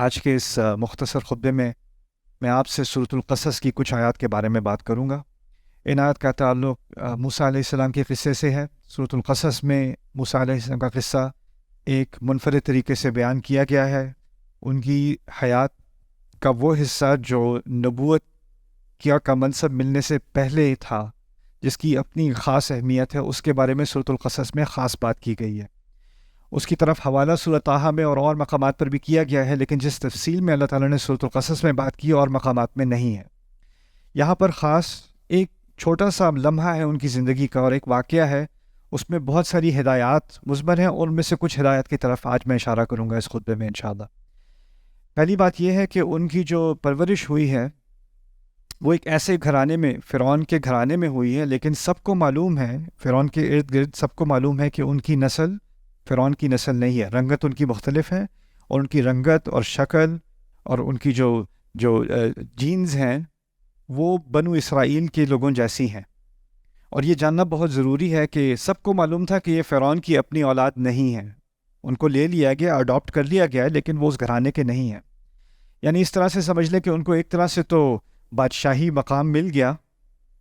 آج کے اس مختصر خطبے میں آپ سے سورۃ القصص کی کچھ آیات کے بارے میں بات کروں گا۔ ان آیات کا تعلق موسیٰ علیہ السلام کے قصے سے ہے۔ سورۃ القصص میں موسیٰ علیہ السلام کا قصہ ایک منفرد طریقے سے بیان کیا گیا ہے۔ ان کی حیات کا وہ حصہ جو نبوت کا منصب ملنے سے پہلے تھا، جس کی اپنی خاص اہمیت ہے، اس کے بارے میں سورۃ القصص میں خاص بات کی گئی ہے۔ اس کی طرف حوالہ سورۃ طٰہٰ میں اور مقامات پر بھی کیا گیا ہے، لیکن جس تفصیل میں اللہ تعالیٰ نے سورۃ القصص میں بات کی اور مقامات میں نہیں ہے۔ یہاں پر خاص ایک چھوٹا سا لمحہ ہے ان کی زندگی کا، اور ایک واقعہ ہے، اس میں بہت ساری ہدایات مضمر ہیں، اور ان میں سے کچھ ہدایات کی طرف آج میں اشارہ کروں گا اس خطبے میں انشاءاللہ۔ پہلی بات یہ ہے کہ ان کی جو پرورش ہوئی ہے وہ ایک ایسے گھرانے میں، فرعون کے گھرانے میں ہوئی ہے، لیکن سب کو معلوم ہے، فرعون کے ارد گرد سب کو معلوم ہے کہ ان کی نسل فرعون کی نسل نہیں ہے۔ رنگت ان کی مختلف ہے، اور ان کی رنگت اور شکل اور ان کی جو جینز ہیں وہ بنو اسرائیل کے لوگوں جیسی ہیں۔ اور یہ جاننا بہت ضروری ہے کہ سب کو معلوم تھا کہ یہ فرعون کی اپنی اولاد نہیں ہے، ان کو لے لیا گیا، اڈاپٹ کر لیا گیا ہے، لیکن وہ اس گھرانے کے نہیں ہیں۔ یعنی اس طرح سے سمجھ لیں کہ ان کو ایک طرح سے تو بادشاہی مقام مل گیا،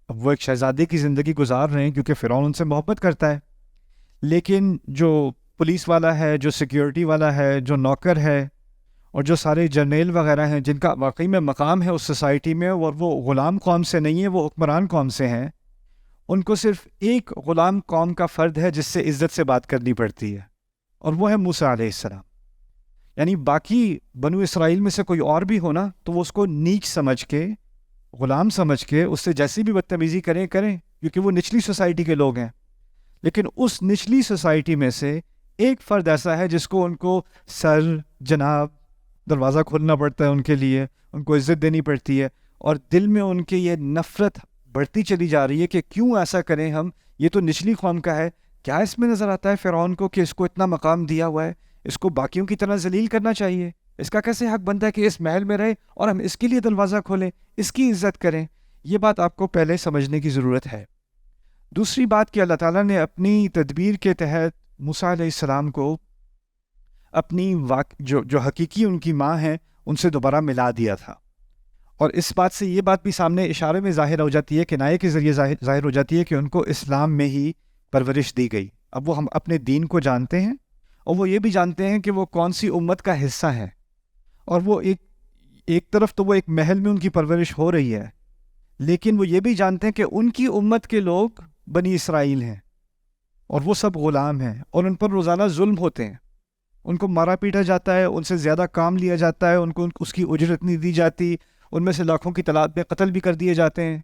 اب وہ ایک شہزادے کی زندگی گزار رہے ہیں کیونکہ فرعون ان سے محبت کرتا ہے، لیکن جو پولیس والا ہے، جو سیکیورٹی والا ہے، جو نوکر ہے، اور جو سارے جرنیل وغیرہ ہیں جن کا واقعی میں مقام ہے اس سوسائٹی میں، اور وہ غلام قوم سے نہیں ہے، وہ حکمران قوم سے ہیں، ان کو صرف ایک غلام قوم کا فرد ہے جس سے عزت سے بات کرنی پڑتی ہے، اور وہ ہے موسیٰ علیہ السلام۔ یعنی باقی بنو اسرائیل میں سے کوئی اور بھی ہونا تو وہ اس کو نیچ سمجھ کے، غلام سمجھ کے اس سے جیسی بھی بدتمیزی کریں کیونکہ وہ نچلی سوسائٹی کے لوگ ہیں، لیکن اس نچلی سوسائٹی میں سے ایک فرد ایسا ہے جس کو ان کو سر، جناب، دروازہ کھولنا پڑتا ہے ان کے لیے، ان کو عزت دینی پڑتی ہے، اور دل میں ان کے یہ نفرت بڑھتی چلی جا رہی ہے کہ کیوں ایسا کریں ہم، یہ تو نچلی قوم کا ہے۔ کیا اس میں نظر آتا ہے فرعون کو کہ اس کو اتنا مقام دیا ہوا ہے، اس کو باقیوں کی طرح ذلیل کرنا چاہیے؟ اس کا کیسے حق بنتا ہے کہ اس محل میں رہے اور ہم اس کے لیے دروازہ کھولیں، اس کی عزت کریں؟ یہ بات آپ کو پہلے سمجھنے کی ضرورت ہے۔ دوسری بات کہ اللہ تعالیٰ نے اپنی تدبیر کے تحت موسیٰ علیہ السلام کو اپنی جو حقیقی ان کی ماں ہیں ان سے دوبارہ ملا دیا تھا، اور اس بات سے یہ بات بھی سامنے اشارے میں ظاہر ہو جاتی ہے، کنایے کے ذریعے ظاہر ہو جاتی ہے کہ ان کو اسلام میں ہی پرورش دی گئی۔ اب وہ ہم اپنے دین کو جانتے ہیں، اور وہ یہ بھی جانتے ہیں کہ وہ کون سی امت کا حصہ ہیں، اور وہ ایک طرف تو وہ ایک محل میں ان کی پرورش ہو رہی ہے، لیکن وہ یہ بھی جانتے ہیں کہ ان کی امت کے لوگ بنی اسرائیل ہیں، اور وہ سب غلام ہیں، اور ان پر روزانہ ظلم ہوتے ہیں، ان کو مارا پیٹا جاتا ہے، ان سے زیادہ کام لیا جاتا ہے، ان کو اس کی اجرت نہیں دی جاتی، ان میں سے لاکھوں کی تعداد میں قتل بھی کر دیے جاتے ہیں۔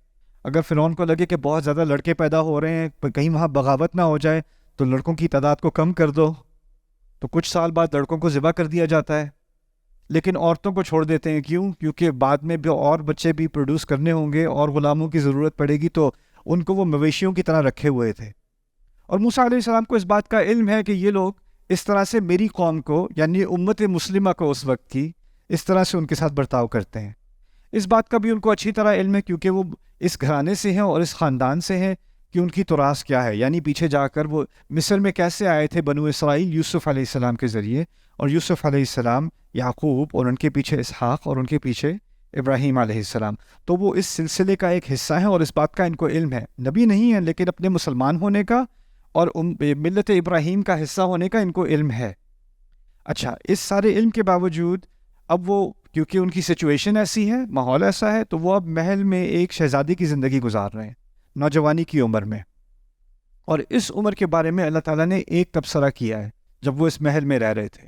اگر فرعون کو لگے کہ بہت زیادہ لڑکے پیدا ہو رہے ہیں، کہیں وہاں بغاوت نہ ہو جائے تو لڑکوں کی تعداد کو کم کر دو، تو کچھ سال بعد لڑکوں کو ذبح کر دیا جاتا ہے، لیکن عورتوں کو چھوڑ دیتے ہیں۔ کیوں؟ کیونکہ بعد میں بھی اور بچے بھی پروڈیوس کرنے ہوں گے اور غلاموں کی ضرورت پڑے گی، تو ان کو وہ مویشیوں کی طرح رکھے ہوئے تھے۔ اور موسیٰ علیہ السلام کو اس بات کا علم ہے کہ یہ لوگ اس طرح سے میری قوم کو، یعنی امت مسلمہ کو اس وقت کی، اس طرح سے ان کے ساتھ برتاؤ کرتے ہیں۔ اس بات کا بھی ان کو اچھی طرح علم ہے کیونکہ وہ اس گھرانے سے ہیں اور اس خاندان سے ہیں کہ ان کی تراث کیا ہے، یعنی پیچھے جا کر وہ مصر میں کیسے آئے تھے بنو اسرائیل یوسف علیہ السلام کے ذریعے، اور یوسف علیہ السلام یعقوب، اور ان کے پیچھے اسحاق، اور ان کے پیچھے ابراہیم علیہ السلام، تو وہ اس سلسلے کا ایک حصہ ہیں، اور اس بات کا ان کو علم ہے۔ نبی نہیں ہیں لیکن اپنے مسلمان ہونے کا اور ملت ابراہیم کا حصہ ہونے کا ان کو علم ہے۔ اچھا، اس سارے علم کے باوجود اب وہ، کیونکہ ان کی سچویشن ایسی ہے، ماحول ایسا ہے، تو وہ اب محل میں ایک شہزادی کی زندگی گزار رہے ہیں، نوجوانی کی عمر میں، اور اس عمر کے بارے میں اللہ تعالیٰ نے ایک تبصرہ کیا ہے جب وہ اس محل میں رہ رہے تھے۔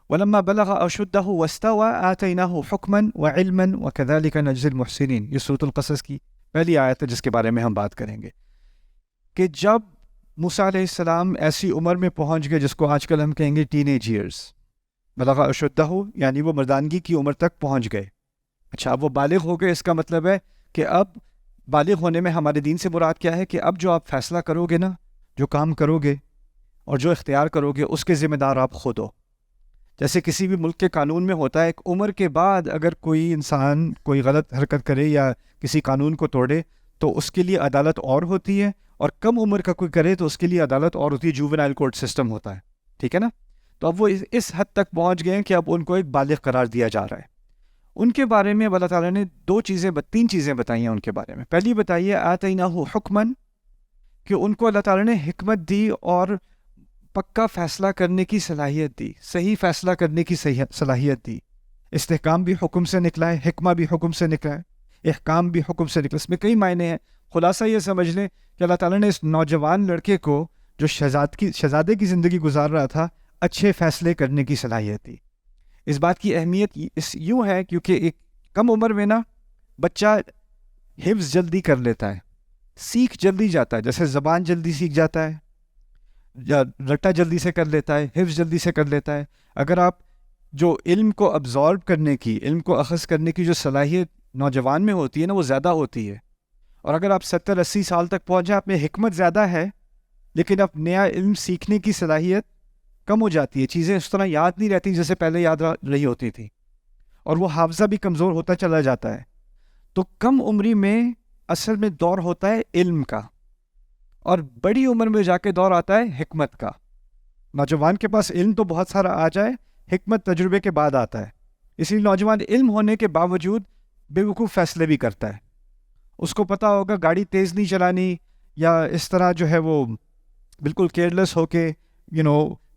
وَلَمَّا بَلَغَ أَشُدَّهُ وَاسْتَوَى آتَيْنَاهُ حُكْمًا وَعِلْمًا وَكَذَلِكَ نَجْزِي الْمُحْسِنِينَ۔ یہ سورۃ القصص کی پہلی آیت ہے جس کے بارے میں ہم بات کریں گے، کہ جب موسیٰ علیہ السلام ایسی عمر میں پہنچ گئے جس کو آج کل ہم کہیں گے ٹین ایج ایئرس، بلغ اشدہ، یعنی وہ مردانگی کی عمر تک پہنچ گئے۔ اچھا، اب وہ بالغ ہو گئے، اس کا مطلب ہے کہ اب بالغ ہونے میں ہمارے دین سے مراد کیا ہے کہ اب جو آپ فیصلہ کرو گے نا، جو کام کرو گے اور جو اختیار کرو گے، اس کے ذمہ دار آپ خود ہو۔ جیسے کسی بھی ملک کے قانون میں ہوتا ہے، ایک عمر کے بعد اگر کوئی انسان کوئی غلط حرکت کرے یا کسی قانون کو توڑے تو اس کے لیے عدالت اور ہوتی ہے، اور کم عمر کا کوئی کرے تو اس کے لیے عدالت اور ہوتی ہے، جوونائل کورٹ سسٹم ہوتا ہے، ٹھیک ہے نا؟ تو اب وہ اس حد تک پہنچ گئے ہیں کہ اب ان کو ایک بالغ قرار دیا جا رہا ہے۔ ان کے بارے میں اللہ تعالیٰ نے تین چیزیں بتائی ہیں ان کے بارے میں۔ پہلی بتائیے آتیناہ حکمن، کہ ان کو اللہ تعالیٰ نے حکمت دی اور پکا فیصلہ کرنے کی صلاحیت دی، صحیح فیصلہ کرنے کی صلاحیت دی۔ استحکام بھی حکم سے نکلا ہے، حکمہ بھی حکم سے نکلا ہے، احکام بھی حکم سے نکلا، اس میں کئی معنی ہیں۔ خلاصہ یہ سمجھ لیں کہ اللہ تعالیٰ نے اس نوجوان لڑکے کو جو شہزادے کی زندگی گزار رہا تھا، اچھے فیصلے کرنے کی صلاحیت دی۔ اس بات کی اہمیت یوں ہے کیونکہ ایک کم عمر میں نا بچہ حفظ جلدی کر لیتا ہے، سیکھ جلدی جاتا ہے، جیسے زبان جلدی سیکھ جاتا ہے یا رٹا جلدی سے کر لیتا ہے، حفظ جلدی سے کر لیتا ہے۔ اگر آپ جو علم کو ابزارب کرنے کی، علم کو اخذ کرنے کی جو صلاحیت نوجوان میں ہوتی ہے نا، وہ زیادہ ہوتی ہے۔ اور اگر آپ 70-80 سال تک پہنچ جائیں، آپ میں حکمت زیادہ ہے لیکن اب نیا علم سیکھنے کی صلاحیت کم ہو جاتی ہے، چیزیں اس طرح یاد نہیں رہتی جیسے پہلے یاد رہی ہوتی تھی، اور وہ حافظہ بھی کمزور ہوتا چلا جاتا ہے۔ تو کم عمری میں اصل میں دور ہوتا ہے علم کا، اور بڑی عمر میں جا کے دور آتا ہے حکمت کا۔ نوجوان کے پاس علم تو بہت سارا آ جائے، حکمت تجربے کے بعد آتا ہے۔ اس لیے نوجوان علم ہونے کے باوجود بے وقوف فیصلے بھی کرتا ہے۔ اس کو پتہ ہوگا گاڑی تیز نہیں چلانی، یا اس طرح جو ہے وہ بالکل کیئرلیس ہو کے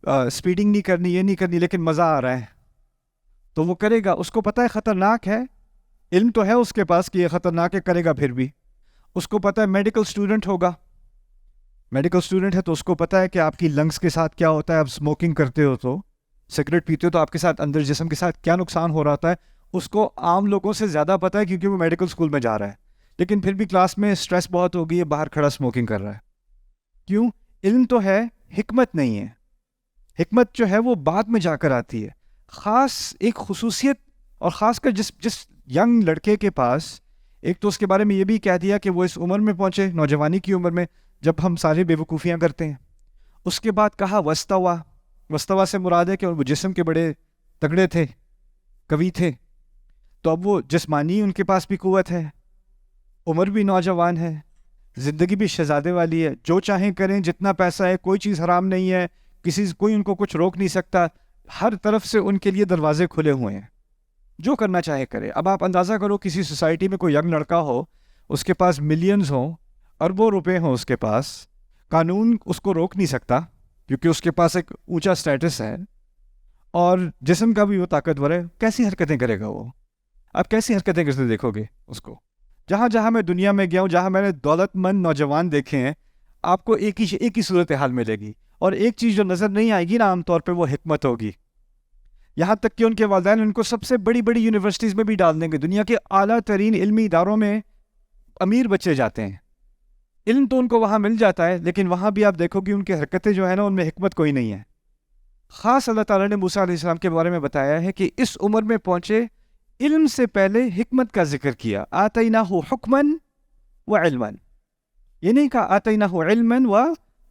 اسپیڈنگ نہیں کرنی، یہ نہیں کرنی، لیکن مزہ آ رہا ہے تو وہ کرے گا۔ اس کو پتہ ہے خطرناک ہے، علم تو ہے اس کے پاس کہ یہ خطرناک ہے، کرے گا پھر بھی۔ اس کو پتہ ہے میڈیکل اسٹوڈنٹ ہوگا، میڈیکل اسٹوڈنٹ ہے تو اس کو پتہ ہے کہ آپ کی لنگس کے ساتھ کیا ہوتا ہے، آپ اسموکنگ کرتے ہو تو، سگریٹ پیتے ہو تو آپ کے ساتھ اندر جسم کے ساتھ کیا نقصان ہو رہا ہے، اس کو عام لوگوں سے زیادہ پتہ ہے کیونکہ وہ میڈیکل اسکول میں جا رہا ہے، لیکن پھر بھی کلاس میں اسٹریس بہت ہو گئی ہے، باہر کھڑا اسموکنگ کر رہا ہے۔ کیوں؟ علم تو ہے، حکمت نہیں ہے۔ حکمت جو ہے وہ بعد میں جا کر آتی ہے۔ خاص ایک خصوصیت، اور خاص کر جس ینگ لڑکے کے پاس، ایک تو اس کے بارے میں یہ بھی کہہ دیا کہ وہ اس عمر میں پہنچے، نوجوانی کی عمر میں، جب ہم سارے بے وقوفیاں کرتے ہیں۔ اس کے بعد کہا وستوا، وستوا سے مراد ہے کہ وہ جسم کے بڑے تگڑے تھے، قوی تھے، تو اب وہ جسمانی ان کے پاس بھی قوت ہے، عمر بھی نوجوان ہے، زندگی بھی شہزادے والی ہے، جو چاہیں کریں، جتنا پیسہ ہے، کوئی چیز حرام نہیں ہے، کوئی ان کو کچھ روک نہیں سکتا، ہر طرف سے ان کے لیے دروازے کھلے ہوئے ہیں، جو کرنا چاہے کرے۔ اب آپ اندازہ کرو کسی سوسائٹی میں کوئی ینگ لڑکا ہو، اس کے پاس ملینز ہوں، اربوں روپے ہوں اس کے پاس، قانون اس کو روک نہیں سکتا کیونکہ اس کے پاس ایک اونچا سٹیٹس ہے، اور جسم کا بھی وہ طاقتور ہے، کیسی حرکتیں کرے گا وہ؟ آپ کیسی حرکتیں کرتے دیکھو گے اس کو؟ جہاں جہاں میں دنیا میں گیا ہوں، جہاں میں نے دولت مند نوجوان دیکھے ہیں، آپ کو ایک ہی صورتحال ملے گی، اور ایک چیز جو نظر نہیں آئے گی نا عام طور پہ، وہ حکمت ہوگی۔ یہاں تک کہ ان کے والدین ان کو سب سے بڑی بڑی یونیورسٹیز میں بھی ڈال دیں گے، دنیا کے اعلیٰ ترین علمی اداروں میں امیر بچے جاتے ہیں، علم تو ان کو وہاں مل جاتا ہے، لیکن وہاں بھی آپ دیکھو کہ ان کی حرکتیں جو ہیں نا، ان میں حکمت کوئی نہیں ہے۔ خاص اللہ تعالیٰ نے موسیٰ علیہ السلام کے بارے میں بتایا ہے کہ اس عمر میں پہنچے، علم سے پہلے حکمت کا ذکر کیا، آتیناہ حکمن و علمن، یہ نہیں کہا آتیناہ علمن و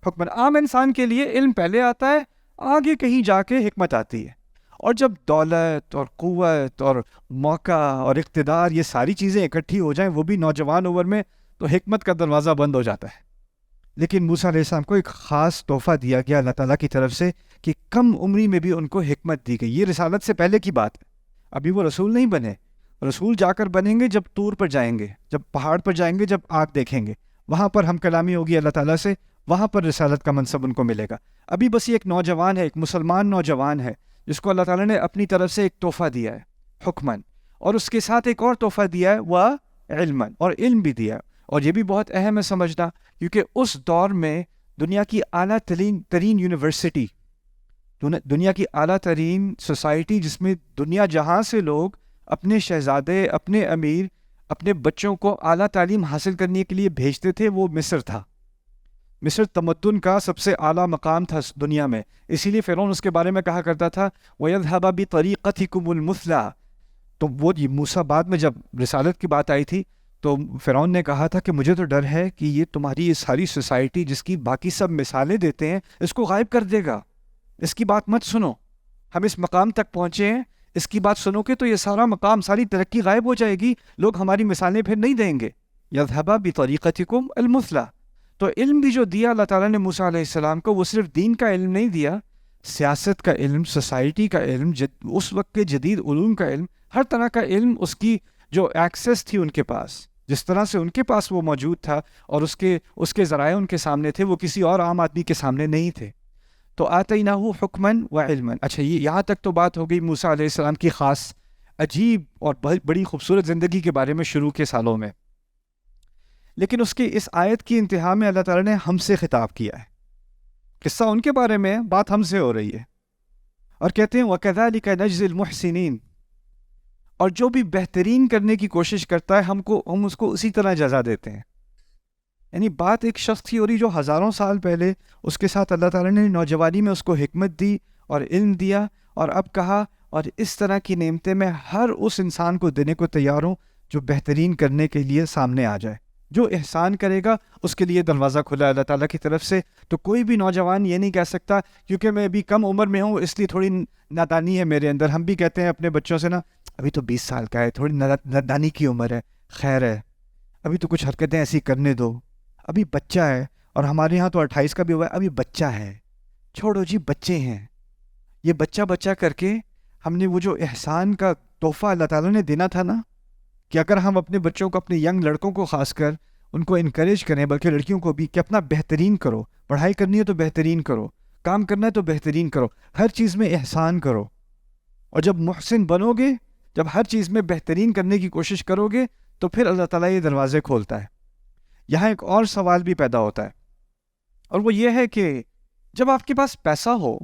حکمن۔ عام انسان کے لیے علم پہلے آتا ہے، آگے کہیں جا کے حکمت آتی ہے، اور جب دولت اور قوت اور موقع اور اقتدار، یہ ساری چیزیں اکٹھی ہو جائیں، وہ بھی نوجوان عمر میں، تو حکمت کا دروازہ بند ہو جاتا ہے۔ لیکن موسیٰ علیہ السلام کو ایک خاص تحفہ دیا گیا اللہ تعالیٰ کی طرف سے کہ کم عمری میں بھی ان کو حکمت دی گئی۔ یہ رسالت سے پہلے کی بات ہے، ابھی وہ رسول نہیں بنے، رسول جا کر بنیں گے جب طور پر جائیں گے، جب پہاڑ پر جائیں گے، جب آگ دیکھیں گے، وہاں پر ہم کلامی ہوگی اللہ تعالیٰ سے، وہاں پر رسالت کا منصب ان کو ملے گا۔ ابھی بس یہ ایک نوجوان ہے، ایک مسلمان نوجوان ہے، جس کو اللہ تعالیٰ نے اپنی طرف سے ایک تحفہ دیا ہے، حکمن، اور اس کے ساتھ ایک اور تحفہ دیا ہے وہ علمن، اور علم بھی دیا ہے۔ اور یہ بھی بہت اہم ہے سمجھنا، کیونکہ اس دور میں دنیا کی اعلیٰ ترین یونیورسٹی، دنیا کی اعلیٰ ترین سوسائٹی، جس میں دنیا جہاں سے لوگ اپنے شہزادے، اپنے امیر، اپنے بچوں کو اعلیٰ تعلیم حاصل کرنے کے لیے بھیجتے تھے، وہ مصر تھا۔ مصر تمدن کا سب سے اعلیٰ مقام تھا دنیا میں، اسی لیے فرعون اس کے بارے میں کہا کرتا تھا وَيَذْهَبَ بِطَرِيقَتِكُمُ الْمُثْلَىٰ۔ تو وہ موسیٰ بعد میں جب رسالت کی بات آئی تھی تو فرعون نے کہا تھا کہ مجھے تو ڈر ہے کہ یہ تمہاری یہ ساری سوسائٹی جس کی باقی سب مثالیں دیتے ہیں، اس کو غائب کر دے گا، اس کی بات مت سنو، ہم اس مقام تک پہنچے ہیں، اس کی بات سنو گے تو یہ سارا مقام، ساری ترقی غائب ہو جائے گی، لوگ ہماری مثالیں پھر نہیں دیں گے۔ یذهب بطریقتکم المثلی۔ تو علم بھی جو دیا اللہ تعالیٰ نے موسیٰ علیہ السلام کو، وہ صرف دین کا علم نہیں دیا، سیاست کا علم، سوسائٹی کا علم، اس وقت کے جدید علوم کا علم، ہر طرح کا علم، اس کی جو ایکسیس تھی ان کے پاس، جس طرح سے ان کے پاس وہ موجود تھا اور اس کے ذرائع ان کے سامنے تھے، وہ کسی اور عام آدمی کے سامنے نہیں تھے. تو آتیناہ حکماً و علماً. اچھا، یہ یہاں تک تو بات ہو گئی موسیٰ علیہ السلام کی خاص عجیب اور بڑی خوبصورت زندگی کے بارے میں شروع کے سالوں میں. لیکن اس کی اس آیت کی انتہا میں اللہ تعالیٰ نے ہم سے خطاب کیا ہے. قصہ ان کے بارے میں، بات ہم سے ہو رہی ہے، اور کہتے ہیں وَكَذَلِكَ نَجْزِي الْمُحْسِنِينَ. اور جو بھی بہترین کرنے کی کوشش کرتا ہے ہم اس کو اسی طرح جزا دیتے ہیں. یعنی بات ایک شخص کی ہو رہی جو ہزاروں سال پہلے اس کے ساتھ اللہ تعالیٰ نے نوجوانی میں اس کو حکمت دی اور علم دیا، اور اب کہا اور اس طرح کی نعمتیں میں ہر اس انسان کو دینے کو تیار ہوں جو بہترین کرنے کے لیے سامنے آ جائے. جو احسان کرے گا اس کے لیے دروازہ کھلا ہے اللہ تعالیٰ کی طرف سے. تو کوئی بھی نوجوان یہ نہیں کہہ سکتا کیونکہ میں ابھی کم عمر میں ہوں اس لیے تھوڑی نادانی ہے میرے اندر. ہم بھی کہتے ہیں اپنے بچوں سے نا، ابھی تو 20 سال کا ہے، تھوڑی نادانی کی عمر ہے، خیر ہے، ابھی تو کچھ حرکتیں ایسی کرنے دو، ابھی بچہ ہے. اور ہمارے یہاں تو 28 کا بھی ہوا ہے، ابھی بچہ ہے، چھوڑو جی بچے ہیں. یہ بچہ کر کے ہم نے وہ جو احسان کا تحفہ اللہ تعالیٰ نے دینا تھا نا، کہ اگر ہم اپنے بچوں کو، اپنے ینگ لڑکوں کو خاص کر ان کو انکریج کریں، بلکہ لڑکیوں کو بھی، کہ اپنا بہترین کرو، پڑھائی کرنی ہے تو بہترین کرو، کام کرنا ہے تو بہترین کرو، ہر چیز میں احسان کرو. اور جب محسن بنو گے، جب ہر چیز میں بہترین کرنے کی کوشش کرو گے، تو پھر اللہ تعالیٰ یہ دروازے کھولتا ہے. یہاں ایک اور سوال بھی پیدا ہوتا ہے، اور وہ یہ ہے کہ جب آپ کے پاس پیسہ ہو،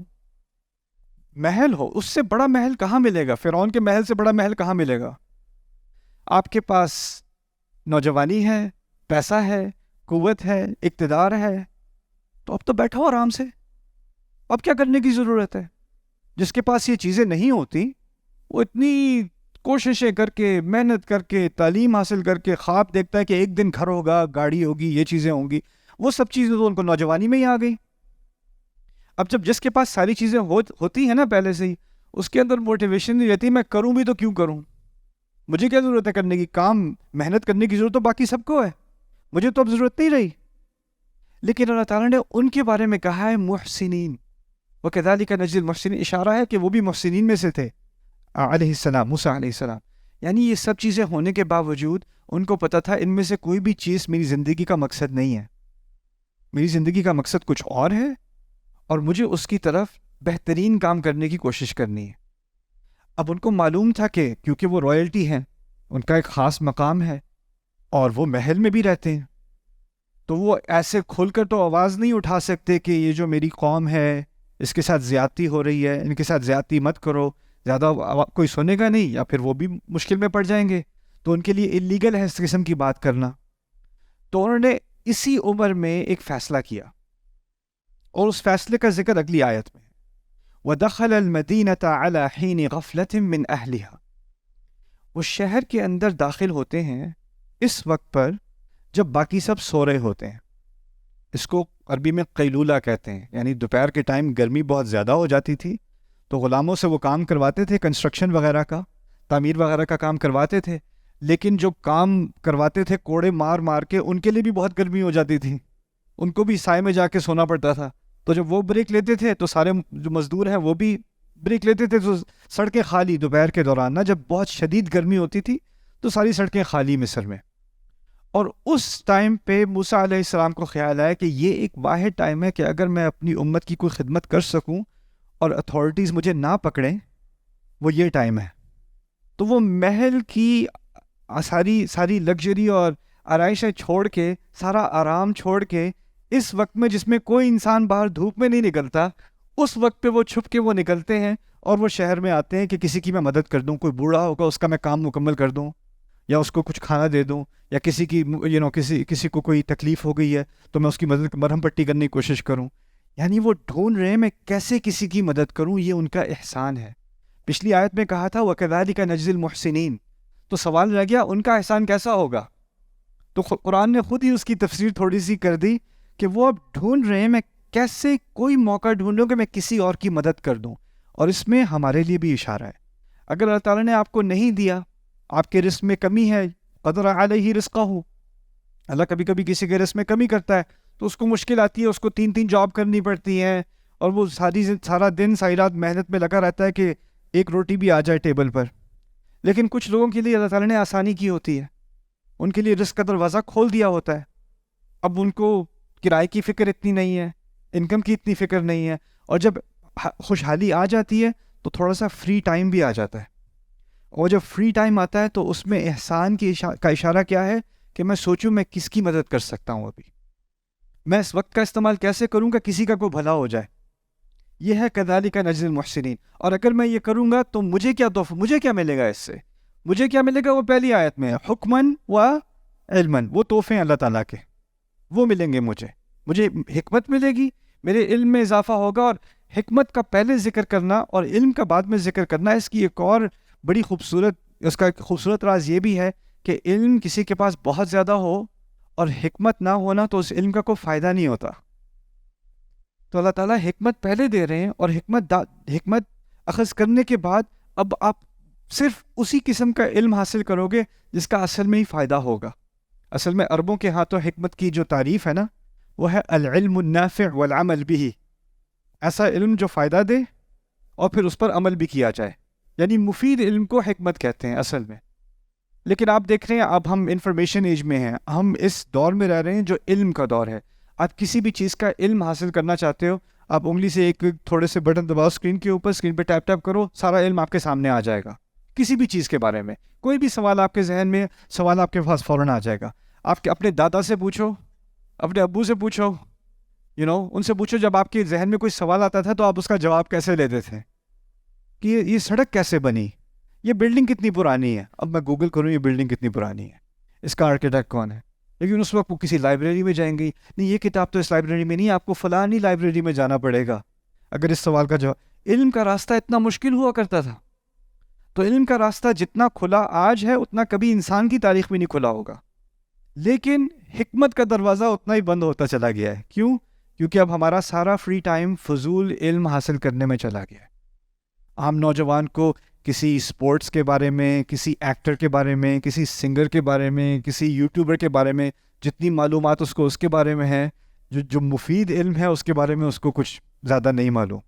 محل ہو، اس سے بڑا محل کہاں ملے گا؟ فرعون کے محل سے بڑا محل کہاں ملے گا؟ آپ کے پاس نوجوانی ہے، پیسہ ہے، قوت ہے، اقتدار ہے، تو اب تو بیٹھو آرام سے. اب کیا کرنے کی ضرورت ہے؟ جس کے پاس یہ چیزیں نہیں ہوتی، وہ اتنی کوششیں کر کے، محنت کر کے، تعلیم حاصل کر کے خواب دیکھتا ہے کہ ایک دن گھر ہوگا، گاڑی ہوگی، یہ چیزیں ہوں گی. وہ سب چیزیں تو ان کو نوجوانی میں ہی آ گئی. اب جب جس کے پاس ساری چیزیں ہوتی ہیں نا پہلے سے ہی، اس کے اندر موٹیویشن نہیں رہتی، میں کروں بھی تو کیوں کروں، مجھے کیا ضرورت ہے کرنے کی، کام محنت کرنے کی ضرورت تو باقی سب کو ہے، مجھے تو اب ضرورت نہیں رہی. لیکن اللہ تعالیٰ نے ان کے بارے میں کہا ہے محسنین. وَكَذَلِكَ نَجْزِي الْمُحْسِنِينَ. اشارہ ہے کہ وہ بھی محسنین میں سے تھے علیہ السلام، موسیٰ علیہ السلام. یعنی یہ سب چیزیں ہونے کے باوجود ان کو پتہ تھا ان میں سے کوئی بھی چیز میری زندگی کا مقصد نہیں ہے، میری زندگی کا مقصد کچھ اور ہے، اور مجھے اس کی طرف بہترین کام کرنے کی کوشش کرنی ہے. اب ان کو معلوم تھا کہ کیونکہ وہ رائلٹی ہیں، ان کا ایک خاص مقام ہے، اور وہ محل میں بھی رہتے ہیں، تو وہ ایسے کھل کر تو آواز نہیں اٹھا سکتے کہ یہ جو میری قوم ہے اس کے ساتھ زیادتی ہو رہی ہے، ان کے ساتھ زیادتی مت کرو، زیادہ کوئی سنے گا نہیں، یا پھر وہ بھی مشکل میں پڑ جائیں گے، تو ان کے لیے اللیگل ہے اس قسم کی بات کرنا. تو انہوں نے اسی عمر میں ایک فیصلہ کیا، اور اس فیصلے کا ذکر اگلی آیت میں. وَدَخَلَ الْمَدِينَةَ عَلَى حِينِ غَفْلَةٍ مِّنْ أَهْلِهَا. وہ شہر کے اندر داخل ہوتے ہیں اس وقت پر جب باقی سب سو رہے ہوتے ہیں. اس کو عربی میں قیلولہ کہتے ہیں، یعنی دوپہر کے ٹائم گرمی بہت زیادہ ہو جاتی تھی، تو غلاموں سے وہ کام کرواتے تھے، کنسٹرکشن وغیرہ کا، تعمیر وغیرہ کا کام کرواتے تھے. لیکن جو کام کرواتے تھے کوڑے مار مار کے، ان کے لیے بھی بہت گرمی ہو جاتی تھی، ان کو بھی سائے میں جا کے سونا پڑتا تھا. تو جب وہ بریک لیتے تھے تو سارے جو مزدور ہیں وہ بھی بریک لیتے تھے، تو سڑکیں خالی دوپہر کے دوران نا، جب بہت شدید گرمی ہوتی تھی تو ساری سڑکیں خالی مصر میں. اور اس ٹائم پہ موسیٰ علیہ السلام کو خیال آیا کہ یہ ایک واحد ٹائم ہے کہ اگر میں اپنی امت کی کوئی خدمت کر سکوں اور اتھارٹیز مجھے نہ پکڑیں، وہ یہ ٹائم ہے. تو وہ محل کی ساری لگژری اور آرائشیں چھوڑ کے، سارا آرام چھوڑ کے، اس وقت میں جس میں کوئی انسان باہر دھوپ میں نہیں نکلتا، اس وقت پہ وہ چھپ کے وہ نکلتے ہیں اور وہ شہر میں آتے ہیں کہ کسی کی میں مدد کر دوں، کوئی بوڑھا ہوگا اس کا میں کام مکمل کر دوں، یا اس کو کچھ کھانا دے دوں، یا کسی کی کسی کو کوئی تکلیف ہو گئی ہے تو میں اس کی مدد، مرہم پٹی کرنے کی کوشش کروں. یعنی وہ ڈھونڈ رہے ہیں میں کیسے کسی کی مدد کروں، یہ ان کا احسان ہے. پچھلی آیت میں کہا تھا وَكَذَلِكَ نَجْزِي الْمُحْسِنِينَ. تو سوال رہ گیا ان کا احسان کیسا ہوگا؟ تو قرآن نے خود ہی اس کی تفسیر تھوڑی سی کر دی کہ وہ اب ڈھونڈ رہے ہیں میں کیسے کوئی موقع ڈھونڈوں کہ میں کسی اور کی مدد کر دوں. اور اس میں ہمارے لیے بھی اشارہ ہے. اگر اللہ تعالیٰ نے آپ کو نہیں دیا، آپ کے رزق میں کمی ہے، قدر علیہ رزقہ، اللہ کبھی کبھی کسی کے رزق میں کمی کرتا ہے تو اس کو مشکل آتی ہے، اس کو 3 جاب کرنی پڑتی ہیں، اور وہ سارا دن ساری رات محنت میں لگا رہتا ہے کہ ایک روٹی بھی آ جائے ٹیبل پر. لیکن کچھ لوگوں کے لیے اللہ تعالیٰ نے آسانی کی ہوتی ہے, ان کے لیے رزق کا دروازہ کھول دیا ہوتا ہے. اب ان کو کرائے کی فکر اتنی نہیں ہے, انکم کی اتنی فکر نہیں ہے, اور جب خوشحالی آ جاتی ہے تو تھوڑا سا فری ٹائم بھی آ جاتا ہے. اور جب فری ٹائم آتا ہے تو اس میں احسان کا اشارہ کیا ہے کہ میں سوچوں میں کس کی مدد کر سکتا ہوں, ابھی میں اس وقت کا استعمال کیسے کروں گا کسی کا کوئی بھلا ہو جائے. یہ ہے کذالک نجزی المحسنین. اور اگر میں یہ کروں گا تو مجھے کیا تحفہ, مجھے کیا ملے گا اس سے, مجھے کیا ملے گا؟ وہ پہلی آیت میں حکمن و علمن, وہ تحفے ہیں اللہ تعالیٰ کے, وہ ملیں گے مجھے حکمت ملے گی, میرے علم میں اضافہ ہوگا. اور حکمت کا پہلے ذکر کرنا اور علم کا بعد میں ذکر کرنا, اس کی ایک اور بڑی اس کا ایک خوبصورت راز یہ بھی ہے کہ علم کسی کے پاس بہت زیادہ ہو اور حکمت نہ ہونا تو اس علم کا کوئی فائدہ نہیں ہوتا. تو اللہ تعالیٰ حکمت پہلے دے رہے ہیں, اور حکمت اخذ کرنے کے بعد اب آپ صرف اسی قسم کا علم حاصل کرو گے جس کا اصل میں ہی فائدہ ہوگا. اصل میں عربوں کے ہاں تو حکمت کی جو تعریف ہے نا, وہ ہے العلم النافع والعمل به, ایسا علم جو فائدہ دے اور پھر اس پر عمل بھی کیا جائے, یعنی مفید علم کو حکمت کہتے ہیں اصل میں. لیکن آپ دیکھ رہے ہیں اب ہم انفارمیشن ایج میں ہیں, ہم اس دور میں رہ رہے ہیں جو علم کا دور ہے. آپ کسی بھی چیز کا علم حاصل کرنا چاہتے ہو, آپ انگلی سے ایک تھوڑے سے بٹن دباؤ اسکرین کے اوپر, اسکرین پہ ٹیپ ٹیپ کرو, سارا علم آپ کے سامنے آ جائے گا. کسی بھی چیز کے بارے میں کوئی بھی سوال آپ کے ذہن میں, سوال آپ کے پاس فوراً آ جائے گا. آپ اپنے دادا سے پوچھو, اپنے ابو سے پوچھو, ان سے پوچھو جب آپ کے ذہن میں کوئی سوال آتا تھا تو آپ اس کا جواب کیسے لیتے تھے, کہ یہ سڑک کیسے بنی, یہ بلڈنگ کتنی پرانی ہے. اب میں گوگل کروں یہ بلڈنگ کتنی پرانی ہے, اس کا آرکیٹیکٹ کون ہے. لیکن اس وقت وہ کسی لائبریری میں جائیں گے, نہیں یہ کتاب تو اس لائبریری میں نہیں, آپ کو فلانی لائبریری میں جانا پڑے گا اگر اس سوال کا جواب. علم کا راستہ اتنا مشکل ہوا کرتا تھا. تو علم کا راستہ جتنا کھلا آج ہے اتنا کبھی انسان کی تاریخ میں نہیں کھلا ہوگا. لیکن حکمت کا دروازہ اتنا ہی بند ہوتا چلا گیا ہے. کیوں؟ کیونکہ اب ہمارا سارا فری ٹائم فضول علم حاصل کرنے میں چلا گیا ہے. عام نوجوان کو کسی اسپورٹس کے بارے میں, کسی ایکٹر کے بارے میں, کسی سنگر کے بارے میں, کسی یوٹیوبر کے بارے میں جتنی معلومات اس کو اس کے بارے میں ہے, جو مفید علم ہے اس کے بارے میں اس کو کچھ زیادہ نہیں معلوم,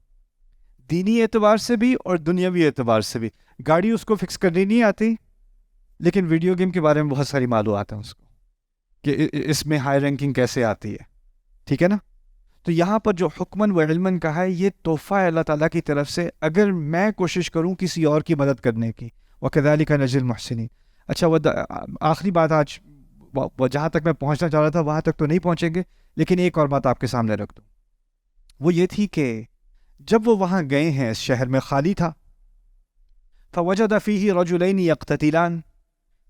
دینی اعتبار سے بھی اور دنیاوی اعتبار سے بھی. گاڑی اس کو فکس کرنی نہیں آتی, لیکن ویڈیو گیم کے بارے میں بہت ساری معلومات ہیں اس کو, کہ اس میں ہائی رینکنگ کیسے آتی ہے. ٹھیک ہے نا. تو یہاں پر جو حکمن و علمن کا ہے, یہ تحفہ ہے اللہ تعالیٰ کی طرف سے, اگر میں کوشش کروں کسی اور کی مدد کرنے کی. وَكَذَلِكَ نَجْزِي الْمُحْسِنِينَ. اچھا آخری بات, آج جہاں تک میں پہنچنا چاہ رہا تھا وہاں تک تو نہیں پہنچیں گے, لیکن ایک اور بات آپ کے سامنے رکھ دوں. وہ یہ تھی کہ جب وہ وہاں گئے ہیں, اس شہر میں خالی تھا. فَوَجَدَ فِيهِ رَجُلَيْنِ يَقْتَتِلَانِ.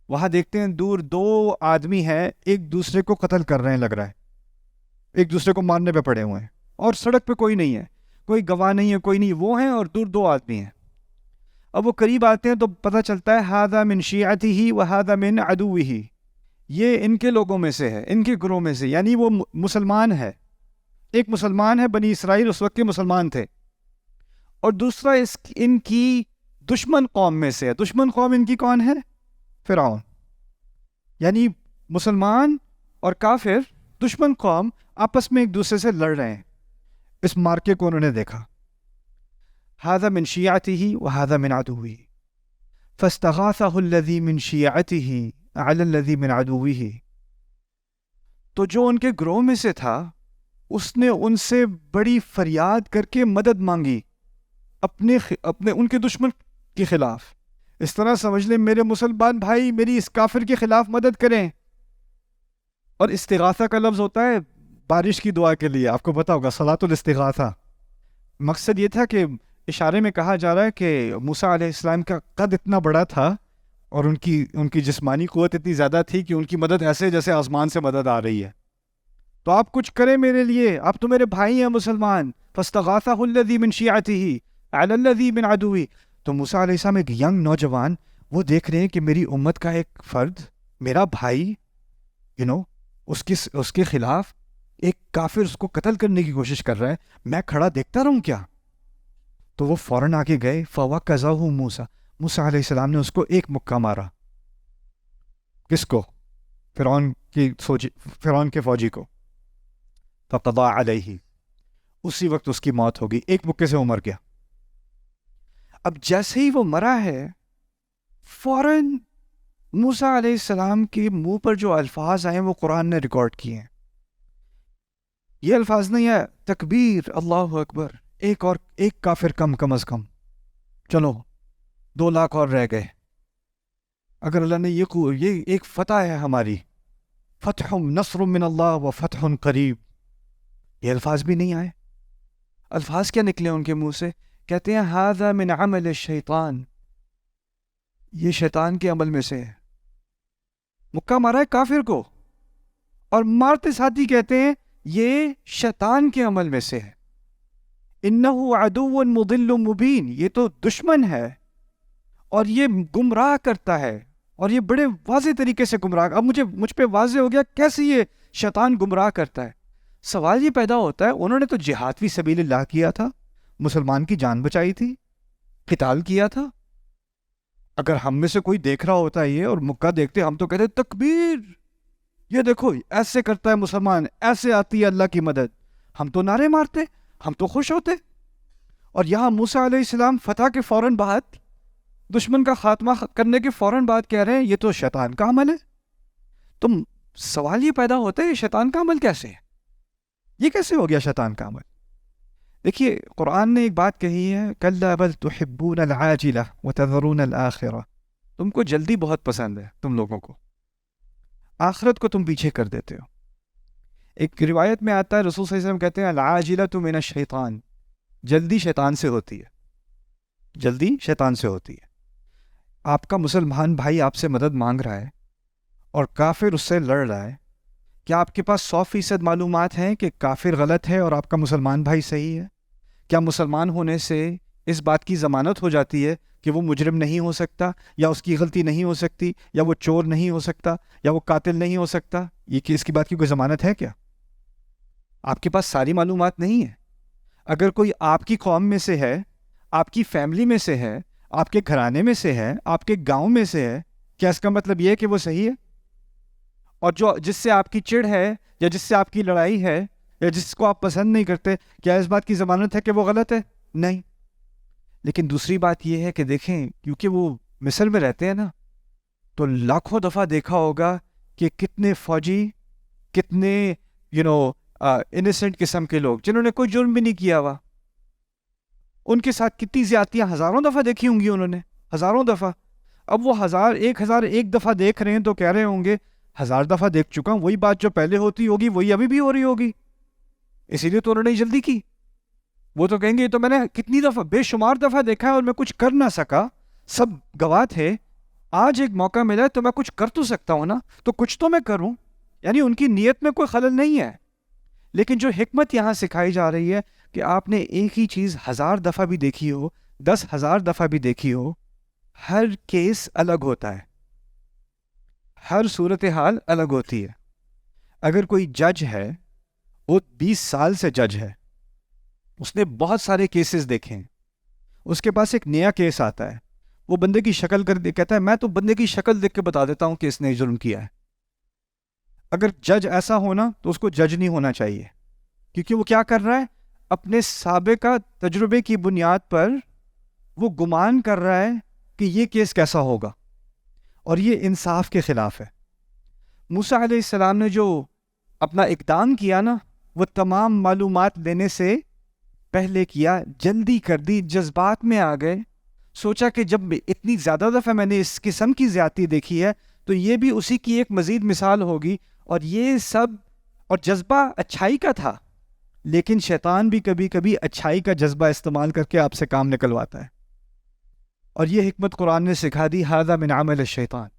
وہاں دیکھتے ہیں دور دو آدمی ہیں, ایک دوسرے کو قتل کر رہے ہیں, لگ رہا ہے ایک دوسرے کو مارنے پہ پڑے ہوئے ہیں, اور سڑک پہ کوئی نہیں ہے, کوئی گواہ نہیں ہے, کوئی نہیں, وہ ہیں اور دور دو آدمی ہیں. اب وہ قریب آتے ہیں تو پتہ چلتا ہے هذا من شیعته وهذا من عدوه, یہ ان کے لوگوں میں سے ہے, ان کے گروہ میں سے, یعنی وہ مسلمان ہے. ایک مسلمان ہے, بنی اسرائیل اس وقت کے مسلمان تھے, اور دوسرا ان کی دشمن قوم میں سے ہے. دشمن قوم ان کی کون ہے؟ فرعون. یعنی مسلمان اور کافر دشمن قوم آپس میں ایک دوسرے سے لڑ رہے ہیں. اس مارکے کو انہوں نے دیکھا. هذا من شیعته وهذا من عدوه فاستغاثه الذي من شیعته على الذي من عدوه. تو جو ان کے گروہ میں سے تھا اس نے ان سے بڑی فریاد کر کے مدد مانگی اپنے ان کے دشمن کے خلاف. اس طرح سمجھ لیں میرے مسلمان بھائی میری اس کافر کے خلاف مدد کریں. اور استغاثہ کا لفظ ہوتا ہے بارش کی دعا کے لیے, آپ کو پتا ہوگا صلاۃ الاستغاثہ. مقصد یہ تھا کہ اشارے میں کہا جا رہا ہے کہ موسیٰ علیہ السلام کا قد اتنا بڑا تھا اور ان کی جسمانی قوت اتنی زیادہ تھی کہ ان کی مدد ایسے جیسے آسمان سے مدد آ رہی ہے. تو آپ کچھ کریں میرے لیے, آپ تو میرے بھائی ہیں مسلمان. فاستغاثہ الذی من شیعته علی الذی من عدوہ. تو موسیٰ علیہ السلام ایک ینگ نوجوان, وہ دیکھ رہے ہیں کہ میری امت کا ایک فرد, میرا بھائی, اس کے خلاف ایک کافر اس کو قتل کرنے کی کوشش کر رہا ہے, میں کھڑا دیکھتا رہوں کیا؟ تو وہ فوراً آگے گئے. فوقظہ موسیٰ, موسیٰ علیہ السلام نے اس کو ایک مکہ مارا. کس کو؟ فرعون کے فوجی کو. فقضى علیہ, اسی وقت اس کی موت ہوگی، ایک مکے سے وہ مر گیا۔ اب جیسے ہی وہ مرا ہے، فوراً موسیٰ علیہ السلام کے منہ پر جو الفاظ آئے وہ قرآن نے ریکارڈ کیے ہیں۔ یہ الفاظ نہیں ہے تکبیر اللہ اکبر، ایک کافر کم از کم، چلو 2 لاکھ اور رہ گئے، اگر اللہ نے یہ ایک فتح ہے ہماری، فتح نصر من اللہ و فتح قریب، یہ الفاظ بھی نہیں آئے۔ الفاظ کیا نکلے ان کے منہ سے؟ کہتے ہیں ھذا من عمل الشیطان، یہ شیطان کے عمل میں سے ہے۔ مکہ مارا ہے کافر کو، اور مارتے ساتھ ہی کہتے ہیں یہ شیطان کے عمل میں سے ہے۔ انہ عدو مضل مبین، یہ تو دشمن ہے اور یہ گمراہ کرتا ہے، اور یہ بڑے واضح طریقے سے گمراہ۔ اب مجھ پہ واضح ہو گیا کیسے یہ شیطان گمراہ کرتا ہے۔ سوال یہ پیدا ہوتا ہے، انہوں نے تو جہاد فی سبیل اللہ کیا تھا، مسلمان کی جان بچائی تھی، قتال کیا تھا۔ اگر ہم میں سے کوئی دیکھ رہا ہوتا ہے یہ اور مکہ دیکھتے، ہم تو کہتے تکبیر، یہ دیکھو ایسے کرتا ہے مسلمان، ایسے آتی ہے اللہ کی مدد، ہم تو نعرے مارتے، ہم تو خوش ہوتے۔ اور یہاں موسیٰ علیہ السلام فتح کے فوراً بعد، دشمن کا خاتمہ کرنے کے فوراً بعد کہہ رہے ہیں یہ تو شیطان کا عمل ہے۔ تو سوال یہ پیدا ہوتا ہے یہ شیطان کا عمل کیسے ہے؟ یہ کیسے ہو گیا شیطان کا عمل؟ دیکھیے قرآن نے ایک بات کہی ہے، کَلَّا بَلْ تُحِبُّونَ الْعَاجِلَةَ وَتَذَرُونَ الْآخِرَةَ، تم کو جلدی بہت پسند ہے، تم لوگوں کو آخرت کو تم پیچھے کر دیتے ہو۔ ایک روایت میں آتا ہے رسول صلی اللہ علیہ وسلم کہتے ہیں العاجلۃ من الشیطان، جلدی شیطان سے ہوتی ہے، جلدی شیطان سے ہوتی ہے۔ آپ کا مسلمان بھائی آپ سے مدد مانگ رہا ہے اور کافر اس سے لڑ رہا ہے، کیا آپ کے پاس 100% معلومات ہیں کہ کافر غلط ہے اور آپ کا مسلمان بھائی صحیح ہے؟ کیا مسلمان ہونے سے اس بات کی ضمانت ہو جاتی ہے کہ وہ مجرم نہیں ہو سکتا، یا اس کی غلطی نہیں ہو سکتی، یا وہ چور نہیں ہو سکتا، یا وہ قاتل نہیں ہو سکتا؟ یہ کہ اس کی بات کی کوئی ضمانت ہے کیا؟ آپ کے پاس ساری معلومات نہیں ہے۔ اگر کوئی آپ کی قوم میں سے ہے، آپ کی فیملی میں سے ہے، آپ کے گھرانے میں سے ہے، آپ کے گاؤں میں سے ہے، کیا اس کا مطلب یہ ہے کہ وہ صحیح ہے؟ اور جس سے آپ کی چڑ ہے، یا جس سے آپ کی لڑائی ہے، یا جس کو آپ پسند نہیں کرتے، کیا اس بات کی ضمانت ہے کہ وہ غلط ہے؟ نہیں۔ لیکن دوسری بات یہ ہے کہ دیکھیں، کیونکہ وہ مصر میں رہتے ہیں نا، تو لاکھوں دفعہ دیکھا ہوگا کہ کتنے فوجی، کتنے انیسنٹ قسم کے لوگ جنہوں نے کوئی جرم بھی نہیں کیا ہوا، ان کے ساتھ کتنی زیادتیاں ہزاروں دفعہ دیکھی ہوں گی انہوں نے، ہزاروں دفعہ۔ اب وہ 1000 دفعہ دیکھ رہے ہیں تو کہہ رہے ہوں گے 1000 دفعہ دیکھ چکا ہوں، وہی بات جو پہلے ہوتی ہوگی وہی ابھی بھی ہو رہی ہوگی، اسی لیے تو انہوں نے جلدی کی۔ وہ تو کہیں گے یہ تو میں نے کتنی دفعہ، بے شمار دفعہ دیکھا ہے اور میں کچھ کر نہ سکا، سب گواہ تھے، آج ایک موقع ملا ہے تو میں کچھ کر تو سکتا ہوں نا، تو کچھ تو میں کروں۔ یعنی ان کی نیت میں کوئی خلل نہیں ہے، لیکن جو حکمت یہاں سکھائی جا رہی ہے کہ آپ نے ایک ہی چیز 1000 دفعہ بھی دیکھی ہو، 10,000 دفعہ بھی دیکھی ہو، ہر کیس الگ ہوتا ہے، ہر صورتحال الگ ہوتی ہے۔ اگر کوئی جج ہے، وہ 20 سال سے جج ہے، اس نے بہت سارے کیسز دیکھے ہیں، اس کے پاس ایک نیا کیس آتا ہے، وہ بندے کی شکل کر کہتا ہے میں تو بندے کی شکل دیکھ کے بتا دیتا ہوں کہ اس نے جرم کیا ہے۔ اگر جج ایسا ہونا تو اس کو جج نہیں ہونا چاہیے، کیونکہ وہ کیا کر رہا ہے، اپنے سابقہ تجربے کی بنیاد پر وہ گمان کر رہا ہے کہ یہ کیس کیسا ہوگا، اور یہ انصاف کے خلاف ہے۔ موسیٰ علیہ السلام نے جو اپنا اقدام کیا نا، وہ تمام معلومات لینے سے پہلے کیا، جلدی کر دی، جذبات میں آ گئے، سوچا کہ جب اتنی زیادہ دفعہ میں نے اس قسم کی زیادتی دیکھی ہے تو یہ بھی اسی کی ایک مزید مثال ہوگی، اور یہ سب، اور جذبہ اچھائی کا تھا، لیکن شیطان بھی کبھی کبھی اچھائی کا جذبہ استعمال کر کے آپ سے کام نکلواتا ہے، اور یہ حکمت قرآن نے سکھا دی، ھذا من عمل الشیطان۔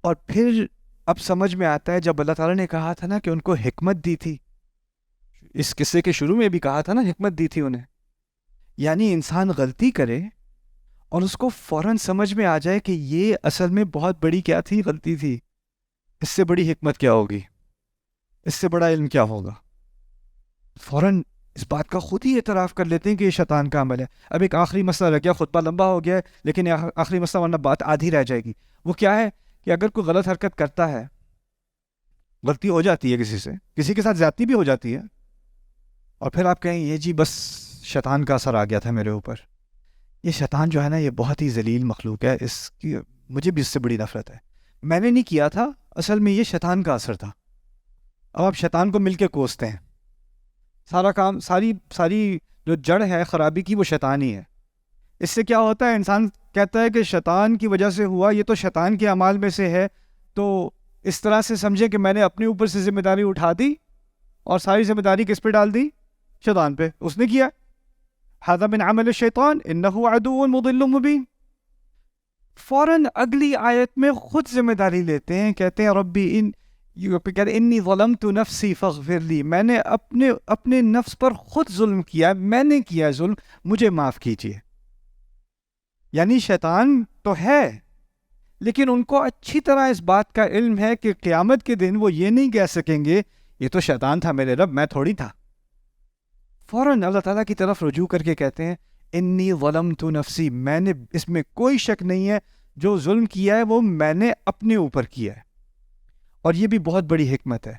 اور پھر اب سمجھ میں آتا ہے جب اللہ تعالیٰ نے کہا تھا نا کہ ان کو حکمت دی تھی، اس قصے کے شروع میں بھی کہا تھا نا حکمت دی تھی انہیں، یعنی انسان غلطی کرے اور اس کو فوراً سمجھ میں آ جائے کہ یہ اصل میں بہت بڑی کیا تھی، غلطی تھی، اس سے بڑی حکمت کیا ہوگی، اس سے بڑا علم کیا ہوگا، فوراً اس بات کا خود ہی اعتراف کر لیتے ہیں کہ یہ شیطان کا عمل ہے۔ اب ایک آخری مسئلہ رہ گیا، خطبہ لمبا ہو گیا ہے لیکن آخری مسئلہ ورنہ بات آدھی رہ جائے گی۔ وہ کیا ہے کہ اگر کوئی غلط حرکت کرتا ہے، غلطی ہو جاتی ہے کسی سے، کسی کے ساتھ زیادتی بھی ہو جاتی ہے، اور پھر آپ کہیں یہ جی بس شیطان کا اثر آ گیا تھا میرے اوپر. یہ شیطان جو ہے نا یہ بہت ہی ذلیل مخلوق ہے، اس کی مجھے بھی اس سے بڑی نفرت ہے. میں نے نہیں کیا تھا، اصل میں یہ شیطان کا اثر تھا. اب آپ شیطان کو مل کے کوستے ہیں، سارا کام ساری جو جڑ ہے خرابی کی وہ شیطان ہی ہے. اس سے کیا ہوتا ہے، انسان کہتا ہے کہ شیطان کی وجہ سے ہوا، یہ تو شیطان کے اعمال میں سے ہے، تو اس طرح سے سمجھے کہ میں نے اپنے اوپر سے ذمہ داری اٹھا دی اور ساری ذمہ داری کس پہ ڈال دی؟ شیطان پہ. اس نے کیا. ھذا من عمل الشیطان انہ عدو مضل مبین. فوراً اگلی آیت میں خود ذمہ داری لیتے ہیں، کہتے ہیں ربی انی ظلمت نفسی فاغفر لی، میں نے اپنے نفس پر خود ظلم کیا، میں نے کیا ظلم، مجھے معاف کیجیے. یعنی شیطان تو ہے، لیکن ان کو اچھی طرح اس بات کا علم ہے کہ قیامت کے دن وہ یہ نہیں کہہ سکیں گے یہ تو شیطان تھا میرے رب، میں تھوڑی تھا. فوراً اللہ تعالیٰ کی طرف رجوع کر کے کہتے ہیں انی ظلمت نفسی، میں نے، اس میں کوئی شک نہیں ہے، جو ظلم کیا ہے وہ میں نے اپنے اوپر کیا ہے. اور یہ بھی بہت بڑی حکمت ہے.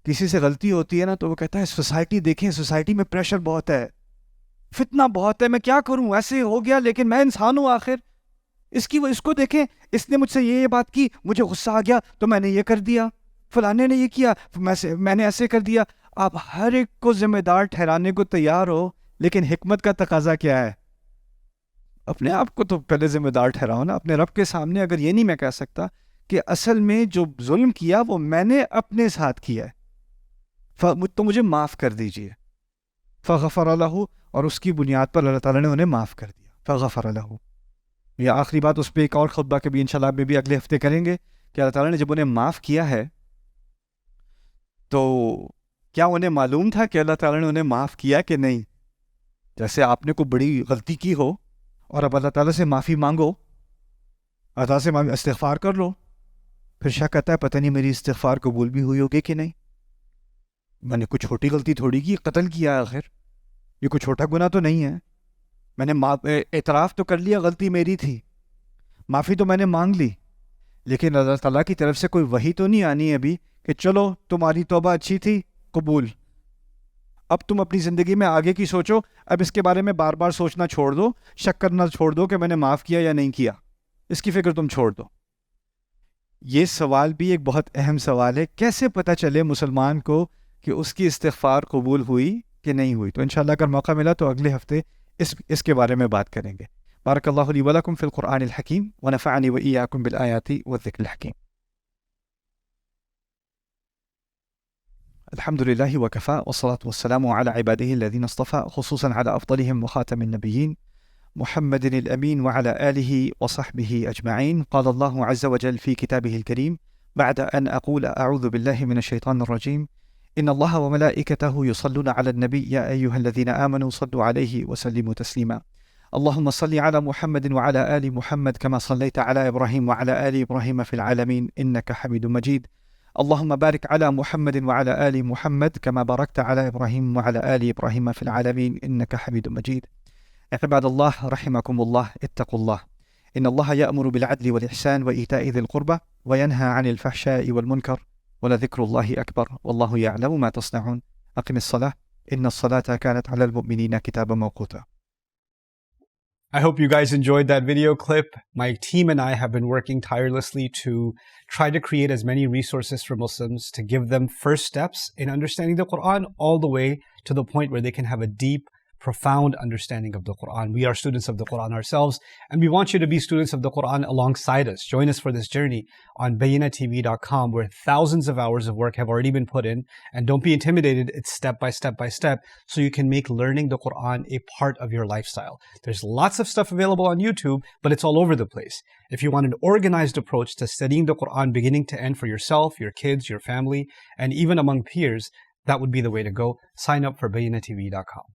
کسی سے غلطی ہوتی ہے نا تو وہ کہتا ہے سوسائٹی دیکھیں، سوسائٹی میں پریشر بہت ہے، فتنہ بہت ہے، میں کیا کروں، ایسے ہو گیا، لیکن میں انسان ہوں آخر. اس کو دیکھیں، اس نے مجھ سے یہ بات کی، مجھے غصہ آ گیا تو میں نے یہ کر دیا، فلانے نے یہ کیا، میں نے ایسے کر دیا. آپ ہر ایک کو ذمہ دار ٹھہرانے کو تیار ہو، لیکن حکمت کا تقاضا کیا ہے؟ اپنے آپ کو تو پہلے ذمہ دار ٹھہراؤ نا اپنے رب کے سامنے. اگر یہ نہیں میں کہہ سکتا کہ اصل میں جو ظلم کیا وہ میں نے اپنے ساتھ کیا ہے تو مجھے معاف کر دیجئے. فغفر لہ، اور اس کی بنیاد پر اللہ تعالیٰ نے انہیں معاف کر دیا. فغفر لہ. یہ آخری بات اس پہ ایک اور خطبہ کے بھی انشاءاللہ میں بھی اگلے ہفتے کریں گے کہ اللہ تعالیٰ نے جب انہیں معاف کیا ہے تو کیا انہیں معلوم تھا کہ اللہ تعالیٰ نے انہیں معاف کیا کہ نہیں؟ جیسے آپ نے کوئی بڑی غلطی کی ہو اور اب اللہ تعالیٰ سے معافی مانگو، اللہ تعالیٰ سے استغفار کر لو، پھر شک کہتا ہے پتہ نہیں میری استغفار قبول بھی ہوئی ہوگی کہ نہیں. میں نے کوئی چھوٹی غلطی تھوڑی کی، قتل کیا آخر، یہ کوئی چھوٹا گناہ تو نہیں ہے. میں نے اعتراف تو کر لیا غلطی میری تھی، معافی تو میں نے مانگ لی، لیکن اللہ تعالیٰ کی طرف سے کوئی وحی تو نہیں آنی ابھی کہ چلو تمہاری توبہ اچھی تھی، قبول، اب تم اپنی زندگی میں آگے کی سوچو، اب اس کے بارے میں بار بار سوچنا چھوڑ دو، شک کرنا چھوڑ دو کہ میں نے معاف کیا یا نہیں کیا، اس کی فکر تم چھوڑ دو. یہ سوال بھی ایک بہت اہم سوال ہے، کیسے پتہ چلے مسلمان کو کہ اس کی استغفار قبول ہوئی کہ نہیں ہوئی؟ تو انشاءاللہ اگر موقع ملا تو اگلے ہفتے اس کے بارے میں بات کریں گے. بارک اللہ لی ولکم فی القرآن الحکیم ونفعنی وإیاکم بالآیات والذکر الحکیم. الحمد لله وكفى والصلاة والسلام على عباده الذين اصطفى، خصوصا على أفضلهم وخاتم النبيين محمد الأمين وعلى آله وصحبه أجمعين. قال الله عز وجل في كتابه الكريم بعد أن أقول أعوذ بالله من الشيطان الرجيم إن الله وملائكته يصلون على النبي يا أيها الذين آمنوا صلوا عليه وسلموا تسليما. اللهم صل على محمد وعلى آل محمد كما صليت على إبراهيم وعلى آل إبراهيم في العالمين إنك حميد مجيد. اللهم بارك على محمد وعلى آل محمد كما باركت على إبراهيم وعلى آل إبراهيم في العالمين إنك حميد مجيد. عباد الله رحمكم الله، اتقوا الله، إن الله يأمر بالعدل والإحسان وإيتاء ذي القربى وينهى عن الفحشاء والمنكر ولذكر الله أكبر والله يعلم ما تصنعون. أقم الصلاة إن الصلاة كانت على المؤمنين كتابا موقوتا. I hope you guys enjoyed that video clip. My team and I have been working tirelessly to try to create as many resources for Muslims to give them first steps in understanding the Quran all the way to the point where they can have a deep, profound understanding of the Quran. We are students of the Quran ourselves, and we want you to be students of the Quran alongside us. Join us for this journey on BayyinaTV.com, where thousands of hours of work have already been put in. And don't be intimidated, it's step by step by step, so you can make learning the Quran a part of your lifestyle. There's lots of stuff available on YouTube, but it's all over the place. If you want an organized approach to studying the Quran beginning to end for yourself, your kids, your family, and even among peers, that would be the way to go. Sign up for BayyinaTV.com.